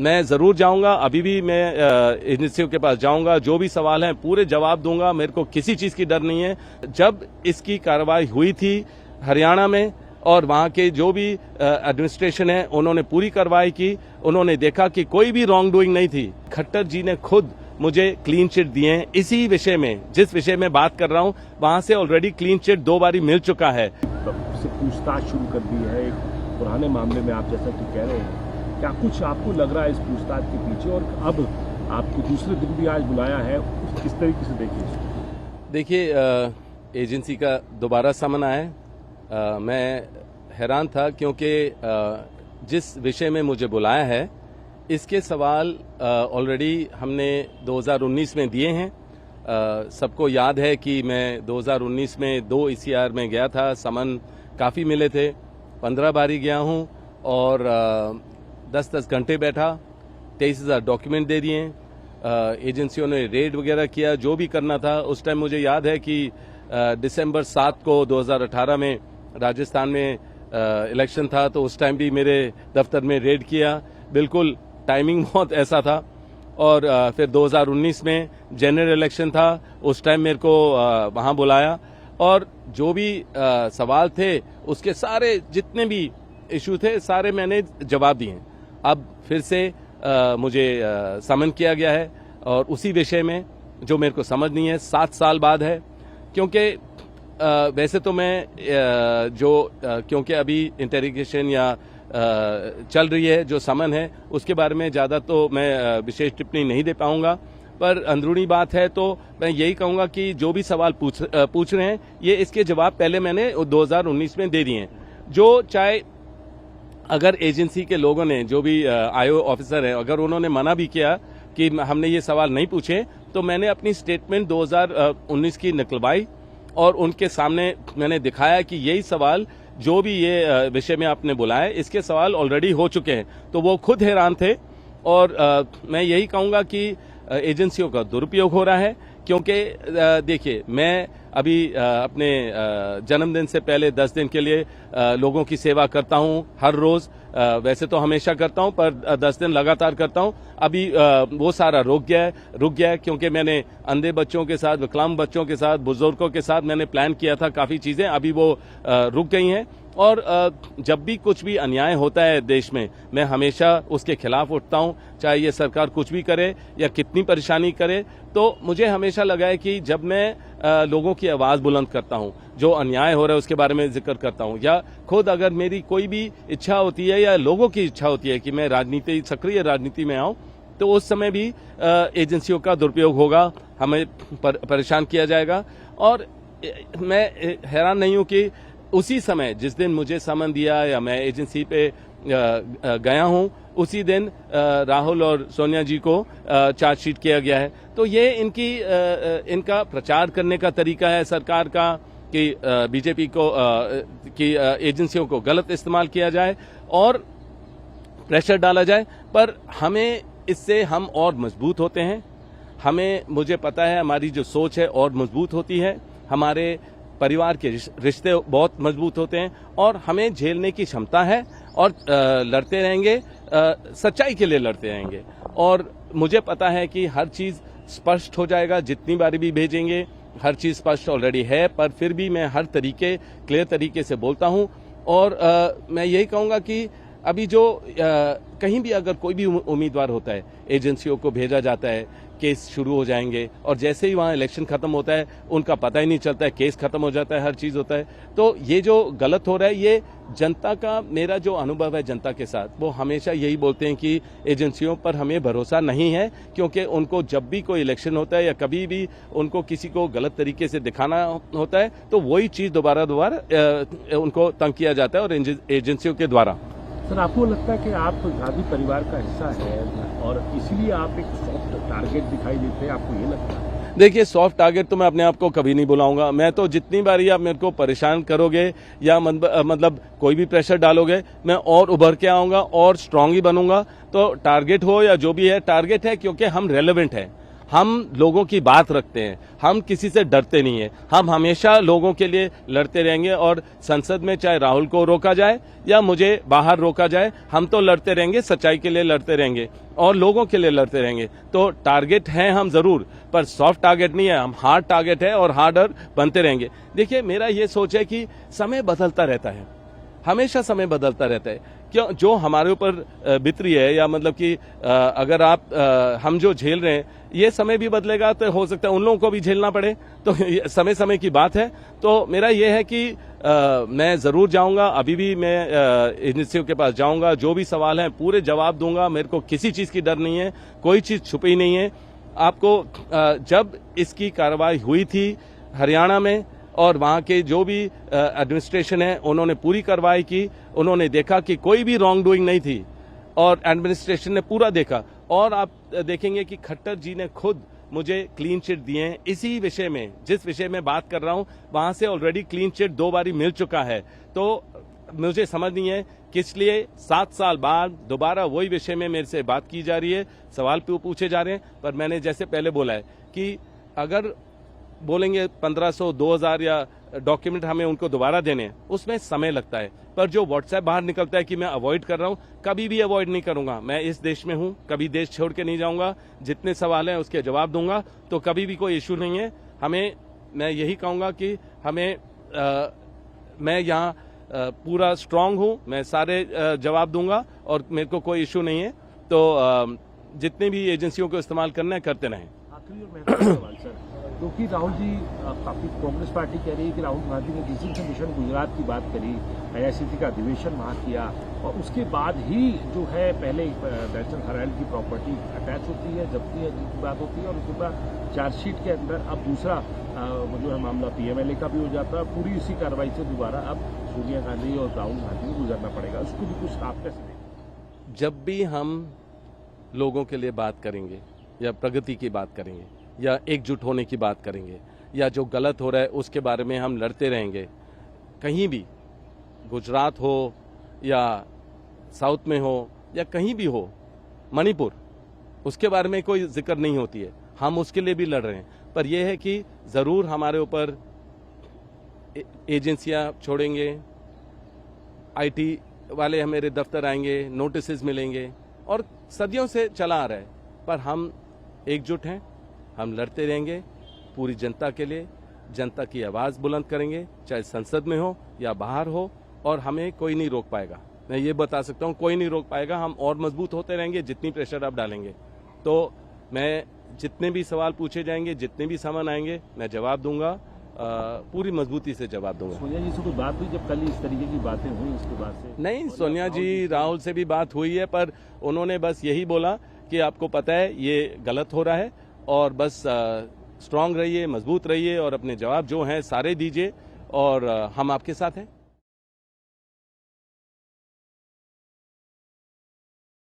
मैं जरूर जाऊंगा, अभी भी मैं एजेंसियों के पास जाऊंगा, जो भी सवाल हैं पूरे जवाब दूंगा, मेरे को किसी चीज की डर नहीं है। जब इसकी कार्रवाई हुई थी हरियाणा में और वहां के जो भी एडमिनिस्ट्रेशन है उन्होंने पूरी कार्रवाई की, उन्होंने देखा कि कोई भी रॉन्ग डूइंग नहीं थी। खट्टर जी ने खुद मुझे क्लीन चिट दिए हैं इसी विषय में, जिस विषय में बात कर रहा हूं वहां से ऑलरेडी क्लीन चिट 2 बारी मिल चुका है। पूछताछ शुरू कर दी है एक पुराने मामले में, आप जैसा कि कह रहे हैं, क्या कुछ आपको लग रहा है इस पूछताछ के पीछे, और अब आपको दूसरे दिन भी आज बुलाया है, किस तरीके से देखिए एजेंसी का दोबारा समन आया, मैं हैरान था क्योंकि जिस विषय में मुझे बुलाया है इसके सवाल ऑलरेडी हमने 2019 में दिए हैं। सबको याद है कि मैं 2019 में 2 ECR में गया था, समन काफ़ी मिले थे, 15 बारी गया हूं और 10-10 घंटे बैठा, 23,000 डॉक्यूमेंट दे दिए। एजेंसियों ने रेड वगैरह किया, जो भी करना था। उस टाइम मुझे याद है कि दिसंबर 7 को 2018 में राजस्थान में इलेक्शन था, तो उस टाइम भी मेरे दफ्तर में रेड किया, बिल्कुल टाइमिंग बहुत ऐसा था। और फिर 2019 में जनरल इलेक्शन था, उस टाइम मेरे को वहां बुलाया और जो भी सवाल थे उसके सारे जितने भी इशू थे सारे मैंने जवाब दिए। अब फिर से मुझे समन किया गया है और उसी विषय में जो मेरे को समझ नहीं है, 7 साल बाद है। क्योंकि वैसे तो मैं क्योंकि अभी इंटेरोगेशन या चल रही है, जो समन है उसके बारे में ज़्यादा तो मैं विशेष टिप्पणी नहीं दे पाऊंगा, पर अंदरूनी बात है तो मैं यही कहूंगा कि जो भी सवाल पूछ रहे हैं ये इसके जवाब पहले मैंने 2019 में दे दिए हैं। जो चाहे अगर एजेंसी के लोगों ने, जो भी आईओ ऑफिसर हैं, अगर उन्होंने मना भी किया कि हमने ये सवाल नहीं पूछे, तो मैंने अपनी स्टेटमेंट 2019 की निकलवाई और उनके सामने मैंने दिखाया कि यही सवाल जो भी ये विषय में आपने बुलाया इसके सवाल ऑलरेडी हो चुके हैं। तो वो खुद हैरान थे और मैं यही कहूंगा कि एजेंसियों का दुरुपयोग हो रहा है। क्योंकि देखिए, मैं अभी अपने जन्मदिन से पहले 10 दिन के लिए लोगों की सेवा करता हूं हर रोज, वैसे तो हमेशा करता हूं पर 10 दिन लगातार करता हूं। अभी वो सारा रुक गया है क्योंकि मैंने अंधे बच्चों के साथ, विकलांग बच्चों के साथ, बुजुर्गों के साथ मैंने प्लान किया था काफी चीजें, अभी वो रुक गई हैं। और जब भी कुछ भी अन्याय होता है देश में, मैं हमेशा उसके खिलाफ उठता हूं, चाहे ये सरकार कुछ भी करे या कितनी परेशानी करे। तो मुझे हमेशा लगा है कि जब मैं लोगों की आवाज बुलंद करता हूं, जो अन्याय हो रहा है उसके बारे में जिक्र करता हूं, या खुद अगर मेरी कोई भी इच्छा होती है या लोगों की इच्छा होती है कि मैं सक्रिय राजनीति में आऊं, तो उस समय भी एजेंसियों का दुरुपयोग होगा, हमें परेशान किया जाएगा। और मैं हैरान नहीं हूं कि उसी समय जिस दिन मुझे समन दिया या मैं एजेंसी पे गया हूं, उसी दिन राहुल और सोनिया जी को चार्जशीट किया गया है। तो ये इनका प्रचार करने का तरीका है सरकार का कि बीजेपी की एजेंसियों को गलत इस्तेमाल किया जाए और प्रेशर डाला जाए। पर हमें इससे हम और मजबूत होते हैं। मुझे पता है हमारी जो सोच है और मजबूत होती है, हमारे परिवार के रिश्ते बहुत मजबूत होते हैं और हमें झेलने की क्षमता है और लड़ते रहेंगे, सच्चाई के लिए लड़ते रहेंगे। और मुझे पता है कि हर चीज स्पष्ट हो जाएगा, जितनी बारी भी भेजेंगे हर चीज स्पष्ट ऑलरेडी है, पर फिर भी मैं हर क्लियर तरीके से बोलता हूं। और मैं यही कहूंगा कि अभी जो कहीं भी अगर कोई भी उम्मीदवार होता है, एजेंसियों को भेजा जाता है, केस शुरू हो जाएंगे और जैसे ही वहां इलेक्शन खत्म होता है उनका पता ही नहीं चलता है, केस खत्म हो जाता है, हर चीज होता है। तो ये जो गलत हो रहा है, ये जनता का, मेरा जो अनुभव है जनता के साथ, वो हमेशा यही बोलते हैं कि एजेंसियों पर हमें भरोसा नहीं है, क्योंकि उनको जब भी कोई इलेक्शन होता है या कभी भी उनको किसी को गलत तरीके से दिखाना होता है तो वही चीज दोबारा उनको तंग किया जाता है और एजेंसियों के द्वारा। सर, आपको लगता है कि आप गांधी परिवार का हिस्सा है और इसीलिए आप एक सॉफ्ट टारगेट दिखाई देते हैं, आपको ये लगता है? देखिए, सॉफ्ट टारगेट तो मैं अपने आप को कभी नहीं बुलाऊंगा। मैं तो जितनी बारी आप मेरे को परेशान करोगे या मतलब कोई भी प्रेशर डालोगे, मैं और उभर के आऊंगा और स्ट्रांग ही बनूंगा। तो टारगेट हो या जो भी है, टारगेट है क्योंकि हम रेलेवेंट हैं, हम लोगों की बात रखते हैं, हम किसी से डरते नहीं है, हम हमेशा लोगों के लिए लड़ते रहेंगे। और संसद में चाहे राहुल को रोका जाए या मुझे बाहर रोका जाए, हम तो लड़ते रहेंगे, सच्चाई के लिए लड़ते रहेंगे और लोगों के लिए लड़ते रहेंगे। तो टारगेट हैं हम जरूर, पर सॉफ्ट टारगेट नहीं है, हम हार्ड टारगेट है और हार्डर बनते रहेंगे। देखिए, मेरा ये सोच है कि समय बदलता रहता है, हमेशा समय बदलता रहता है। क्यों जो हमारे ऊपर बीत रही है, या मतलब कि अगर हम जो झेल रहे हैं, ये समय भी बदलेगा तो हो सकता है उन लोगों को भी झेलना पड़े। तो समय समय की बात है। तो मेरा ये है कि मैं जरूर जाऊंगा, अभी भी मैं एजेंसियों के पास जाऊंगा, जो भी सवाल हैं पूरे जवाब दूंगा। मेरे को किसी चीज की डर नहीं है, कोई चीज छुपी नहीं है। आपको जब इसकी कार्रवाई हुई थी हरियाणा में, और वहां के जो भी एडमिनिस्ट्रेशन है उन्होंने पूरी कार्रवाई की, उन्होंने देखा कि कोई भी रॉन्ग डूइंग नहीं थी और एडमिनिस्ट्रेशन ने पूरा देखा। और आप देखेंगे कि खट्टर जी ने खुद मुझे क्लीन चिट दिए हैं इसी विषय में, जिस विषय में बात कर रहा हूं वहां से ऑलरेडी क्लीन चिट 2 बारी मिल चुका है। तो मुझे समझ नहीं है किस लिए 7 साल बाद दोबारा वही विषय में मेरे से बात की जा रही है, सवाल पूछे जा रहे हैं। पर मैंने जैसे पहले बोला है कि अगर बोलेंगे 1500, 2000 या डॉक्यूमेंट हमें उनको दोबारा देने हैं, उसमें समय लगता है। पर जो व्हाट्सएप बाहर निकलता है कि मैं अवॉइड कर रहा हूं, कभी भी अवॉइड नहीं करूंगा। मैं इस देश में हूं, कभी देश छोड़ के नहीं जाऊंगा। जितने सवाल हैं उसके जवाब दूंगा, तो कभी भी कोई इश्यू नहीं है। मैं यही कहूंगा कि मैं यहाँ पूरा स्ट्रांग हूं, मैं सारे जवाब दूंगा और मेरे को कोई इश्यू नहीं है। तो जितने भी एजेंसियों को इस्तेमाल करना है करते रहें। आखिरी और महत्वपूर्ण सवाल सर, क्योंकि राहुल जी काफी कांग्रेस पार्टी कह रही है कि राहुल गांधी ने जिस दिन से मिशन गुजरात की बात करी, आईआरसीटी का अधिवेशन वहां किया, और उसके बाद ही जो है पहले नेशनल हेराल्ड की प्रॉपर्टी अटैच होती है, जब्ती की बात होती है, और उसके बाद चार्जशीट के अंदर अब दूसरा जो है मामला पीएमएलए का भी हो जाता है। पूरी उसी कार्रवाई से दोबारा अब सोनिया गांधी और राहुल गांधी को गुजरना पड़ेगा। उसको भी कुछ आप कैसे देखें? जब भी हम लोगों के लिए बात करेंगे या प्रगति की बात करेंगे या एकजुट होने की बात करेंगे या जो गलत हो रहा है उसके बारे में हम लड़ते रहेंगे, कहीं भी, गुजरात हो या साउथ में हो या कहीं भी हो, मणिपुर, उसके बारे में कोई जिक्र नहीं होती है। हम उसके लिए भी लड़ रहे हैं। पर यह है कि जरूर हमारे ऊपर एजेंसियां छोड़ेंगे, आईटी वाले मेरे दफ्तर आएंगे, नोटिस मिलेंगे, और सदियों से चला आ रहा है। पर हम एकजुट हैं, हम लड़ते रहेंगे पूरी जनता के लिए, जनता की आवाज बुलंद करेंगे, चाहे संसद में हो या बाहर हो, और हमें कोई नहीं रोक पाएगा। मैं ये बता सकता हूं, कोई नहीं रोक पाएगा। हम और मजबूत होते रहेंगे जितनी प्रेशर आप डालेंगे। तो मैं जितने भी सवाल पूछे जाएंगे, जितने भी सामान आएंगे, मैं जवाब दूंगा, पूरी मजबूती से जवाब दूंगा। सोनिया जी से कोई बात हुई जब कल इस तरीके की बातें हुई उसके बाद से? नहीं, सोनिया जी, राहुल से भी बात हुई है, पर उन्होंने बस यही बोला कि आपको पता है ये गलत हो रहा है, और बस स्ट्रांग रहिए, मजबूत रहिए, और अपने जवाब जो हैं सारे दीजिए, और हम आपके साथ हैं।